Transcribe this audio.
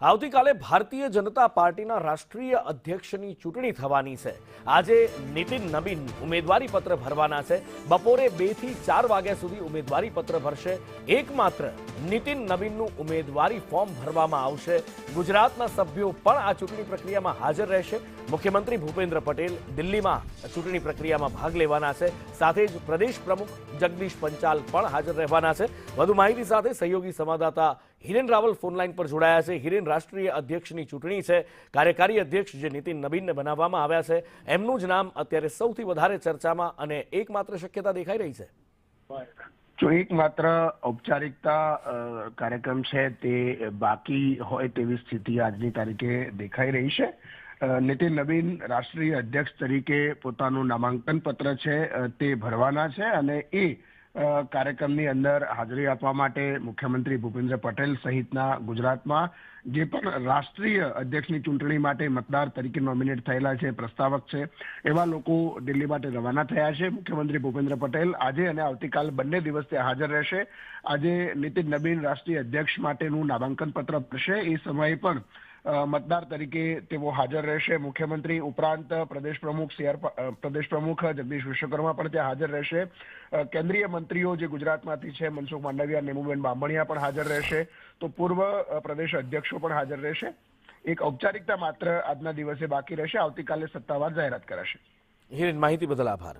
આવતીકાલે ભારતીય જનતા પાર્ટીના રાષ્ટ્રીય અધ્યક્ષની ચૂંટણી થવાની છે। આજે નીતિન નબીન ઉમેદવારી પત્ર ભરવાના છે। બપોરે 2 થી 4 વાગ્યા સુધી ઉમેદવારી પત્ર ભરશે। એકમાત્ર નીતિન નબીનનું ઉમેદવારી ફોર્મ ભરવામાં આવશે। ગુજરાતના સભ્યો પણ આ ચૂંટણી પ્રક્રિયામાં હાજર રહેશે। મુખ્યમંત્રી ભૂપેન્દ્ર પટેલ દિલ્હીમાં ચૂંટણી પ્રક્રિયામાં ભાગ લેવાના છે। સાથે જ પ્રદેશ પ્રમુખ જગદીશ પંચાલ પણ હાજર રહેવાના છે। વધુ માહિતી સાથે સહયોગી સંવાદદાતા હિરેન રાવલ ફોનલાઈન પર જોડાયા છે। હિરેન, રાષ્ટ્રીય અધ્યક્ષની ચૂંટણી છે। કાર્યકારી અધ્યક્ષ જે નીતિન નબીનને બનાવવામાં આવ્યા છે એમનું જ નામ અત્યારે સૌથી વધારે ચર્ચામાં અને એકમાત્ર શક્યતા દેખાઈ રહી છે। જો એકમાત્ર ઔપચારિકતા કાર્યક્રમ છે તે બાકી હોય તેવી સ્થિતિ આજની તારીખે દેખાઈ રહી છે। નીતિન નબીન રાષ્ટ્રીય અધ્યક્ષ તરીકે પોતાનું નામાંકન પત્ર છે તે ભરવાના છે અને એ કાર્યક્રમની અંદર હાજરી આપવા માટે મુખ્યમંત્રી ભૂપેન્દ્ર પટેલ સહિતના ગુજરાતમાં જે પણ રાષ્ટ્રીય અધ્યક્ષની ચૂંટણી માટે મતદાર તરીકે નોમિનેટ થયેલા છે, પ્રસ્તાવક છે, એવા લોકો દિલ્હી માટે રવાના થયા છે। મુખ્યમંત્રી ભૂપેન્દ્ર પટેલ આજે અને આવતીકાલ બંને દિવસ ત્યાં હાજર રહેશે। આજે નીતિન નબીન રાષ્ટ્રીય અધ્યક્ષ માટેનું નામાંકન પત્ર ભરશે। એ સમયે પણ મતદાર તરીકે તેઓ હાજર રહેશે। મુખ્યમંત્રી ઉપરાંત પ્રદેશ પ્રમુખ જગદીશ વિશ્વકર્મા પણ ત્યાં હાજર રહેશે। કેન્દ્રીય મંત્રીઓ જે ગુજરાતમાંથી છે, મનસુખ માંડવિયા, નેમુબેન બામણિયા પણ હાજર રહેશે। તો પૂર્વ પ્રદેશ અધ્યક્ષો પણ હાજર રહેશે। એક ઔપચારિકતા માત્ર આજના દિવસે બાકી રહેશે। આવતીકાલે સત્તાવાર જાહેરાત કરાશે। હિરેન, માહિતી બદલ આભાર।